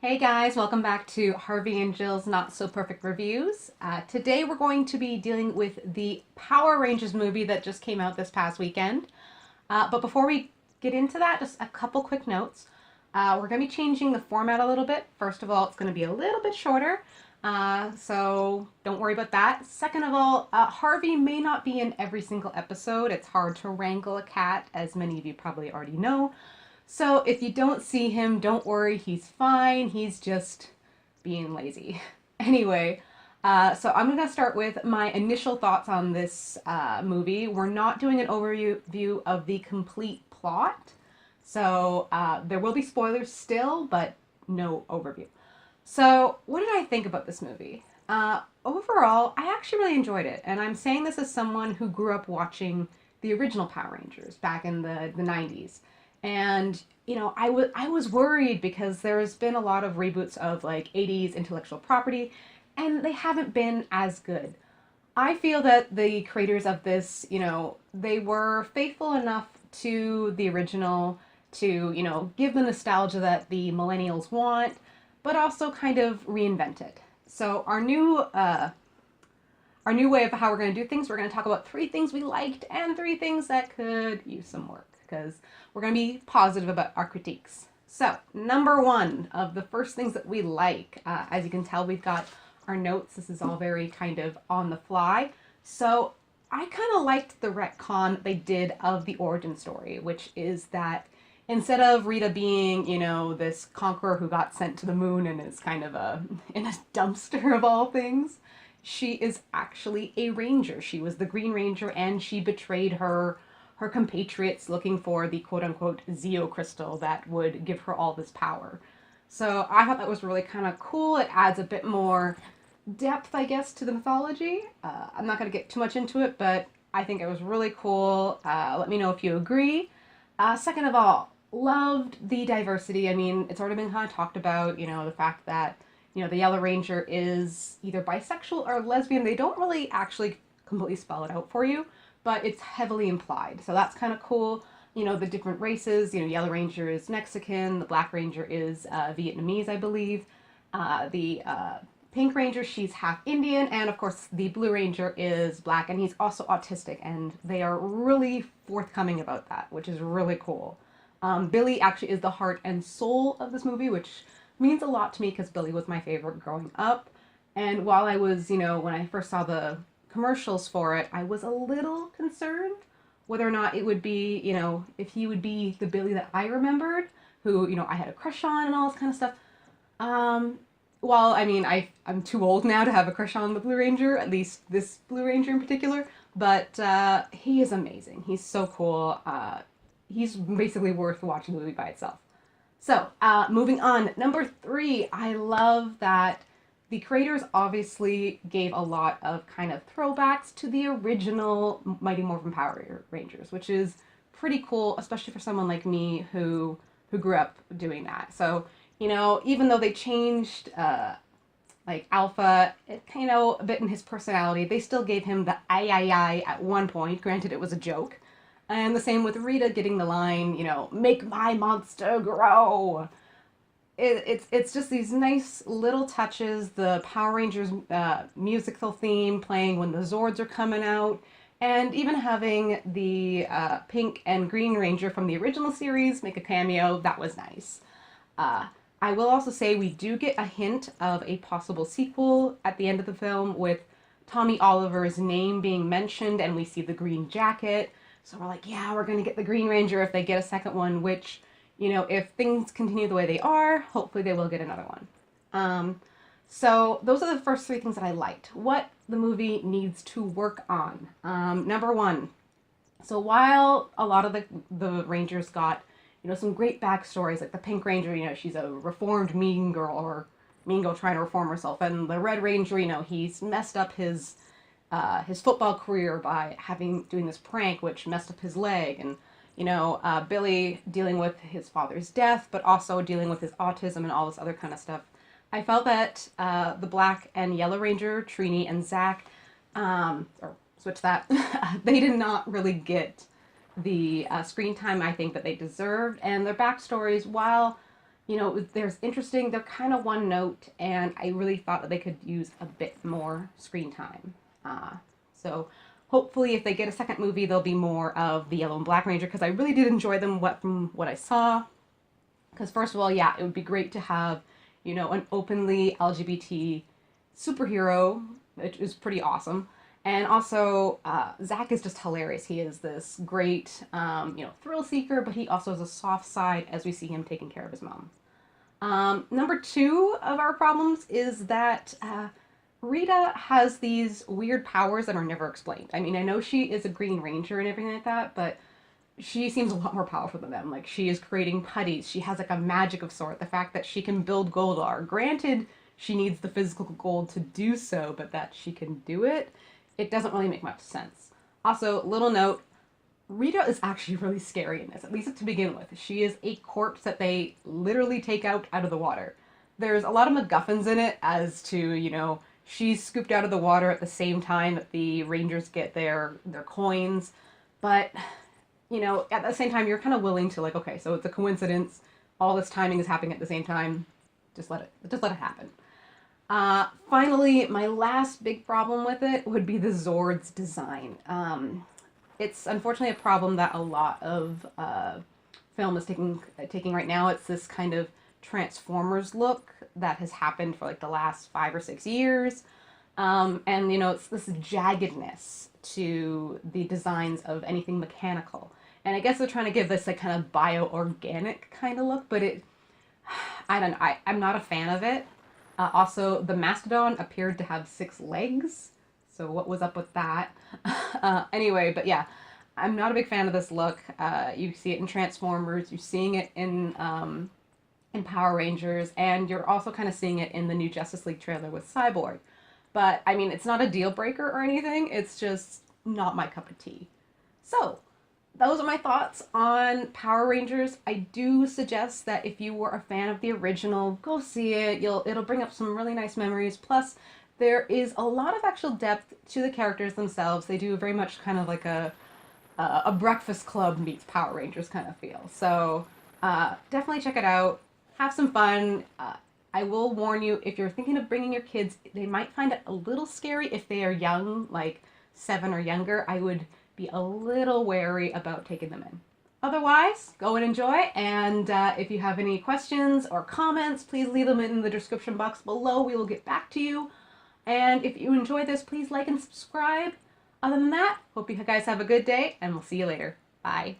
Hey guys, welcome back to Harvey and Jill's Not So Perfect Reviews. Today we're going to be dealing with the Power Rangers movie that just came out this past weekend. But before we get into that, just a couple quick notes. We're going to be changing the format a little bit. First of all, it's going to be a little bit shorter, so don't worry about that. Second of all, Harvey may not be in every single episode. It's hard to wrangle a cat, as many of you probably already know. So if you don't see him, don't worry, he's fine. He's just being lazy. Anyway, so I'm going to start with my initial thoughts on this movie. We're not doing an overview of the complete plot, so there will be spoilers still, but no overview. So what did I think about this movie? Overall, I actually really enjoyed it, and I'm saying this as someone who grew up watching the original Power Rangers back in the 90s. And I was worried because there's been a lot of reboots of like 80s intellectual property, and they haven't been as good. I feel that the creators of this, they were faithful enough to the original to, give the nostalgia that the millennials want, but also kind of reinvent it. So our new way of how we're going to do things, we're going to talk about 3 things we liked and 3 things that could use some work, because we're going to be positive about our critiques. So, number 1 of the first things that we like, as you can tell, we've got our notes. This is all very kind of on the fly. So, I kind of liked the retcon they did of the origin story, which is that instead of Rita being, this conqueror who got sent to the moon and is kind of in a dumpster of all things, she is actually a ranger. She was the Green Ranger, and she betrayed her compatriots looking for the quote-unquote Zeo crystal that would give her all this power. So I thought that was really kind of cool. It adds a bit more depth, I guess, to the mythology. I'm not going to get too much into it, but I think it was really cool. Let me know if you agree. Second of all, loved the diversity. I mean, it's already been kind of talked about, the fact that the Yellow Ranger is either bisexual or lesbian. They don't really actually completely spell it out for you, but it's heavily implied. So that's kind of cool. The different races, Yellow Ranger is Mexican, the Black Ranger is Vietnamese, I believe. The Pink Ranger, she's half Indian, and of course the Blue Ranger is black, and he's also autistic, and they are really forthcoming about that, which is really cool. Billy actually is the heart and soul of this movie, which means a lot to me because Billy was my favorite growing up. And while I was, when I first saw the commercials for it, I was a little concerned whether or not it would be, if he would be the Billy that I remembered, who, I had a crush on and all this kind of stuff. Well, I mean, I'm too old now to have a crush on the Blue Ranger, at least this Blue Ranger in particular, but he is amazing. He's so cool. He's basically worth watching the movie by itself. So, moving on. Number 3, I love that the creators obviously gave a lot of kind of throwbacks to the original Mighty Morphin Power Rangers, which is pretty cool, especially for someone like me who grew up doing that. So, even though they changed like Alpha, a bit in his personality, they still gave him the I at one point. Granted, it was a joke. And the same with Rita getting the line, make my monster grow. It's just these nice little touches. The Power Rangers musical theme playing when the Zords are coming out. And even having the Pink and Green Ranger from the original series make a cameo, that was nice. I will also say we do get a hint of a possible sequel at the end of the film with Tommy Oliver's name being mentioned, and we see the green jacket. So we're like, yeah, we're going to get the Green Ranger if they get a second one, which, if things continue the way they are, hopefully they will get another one. So those are the first 3 things that I liked. What the movie needs to work on. Number 1. So while a lot of the Rangers got, some great backstories, like the Pink Ranger, she's a reformed mean girl, or mean girl trying to reform herself. And the Red Ranger, he's messed up his football career by doing this prank, which messed up his leg, and Billy dealing with his father's death, but also dealing with his autism and all this other kind of stuff. I felt that the Black and Yellow Ranger, Trini and Zach, or switch that, they did not really get the screen time I think that they deserved, and their backstories, while you know, there's interesting, they're kind of one note, and I really thought that they could use a bit more screen time. So hopefully if they get a second movie, there'll be more of the Yellow and Black Ranger, because I really did enjoy them from what I saw. Because first of all, yeah, it would be great to have, you know, an openly LGBT superhero, which is pretty awesome. And also, Zach is just hilarious. He is this great, you know, thrill seeker, but he also has a soft side as we see him taking care of his mom. Number two of our problems is that Rita has these weird powers that are never explained. I mean, I know she is a Green Ranger and everything like that, but she seems a lot more powerful than them. Like, she is creating putties. She has like a magic of sort. The fact that she can build Goldar. Granted, she needs the physical gold to do so, but that she can do it, it doesn't really make much sense. Also, little note, Rita is actually really scary in this, at least to begin with. She is a corpse that they literally take out of the water. There's a lot of MacGuffins in it as to, you know, she's scooped out of the water at the same time that the Rangers get their coins. But, you know, at the same time, you're kind of willing to, like, okay, so it's a coincidence. All this timing is happening at the same time. Just let it happen. Finally, my last big problem with it would be the Zords design. It's unfortunately a problem that a lot of film is taking right now. It's this kind of Transformers look that has happened for like the last 5 or 6 years. And you know, it's this jaggedness to the designs of anything mechanical. And I guess they're trying to give this like kind of bio-organic kind of look, but I don't know, I'm not a fan of it. Also, the Mastodon appeared to have 6 legs. So what was up with that? Anyway, but yeah, I'm not a big fan of this look. You see it in Transformers, you're seeing it in Power Rangers, and you're also kind of seeing it in the new Justice League trailer with Cyborg. But, I mean, it's not a deal breaker or anything, it's just not my cup of tea. So, those are my thoughts on Power Rangers. I do suggest that if you were a fan of the original, go see it. It'll bring up some really nice memories. Plus, there is a lot of actual depth to the characters themselves. They do very much kind of like a Breakfast Club meets Power Rangers kind of feel. So definitely check it out. Have some fun. I will warn you, if you're thinking of bringing your kids, they might find it a little scary if they are young, like 7 or younger. I would be a little wary about taking them in. Otherwise, go and enjoy, and if you have any questions or comments, please leave them in the description box below. We will get back to you. And if you enjoy this, please like and subscribe. Other than that, hope you guys have a good day, and we'll see you later. Bye.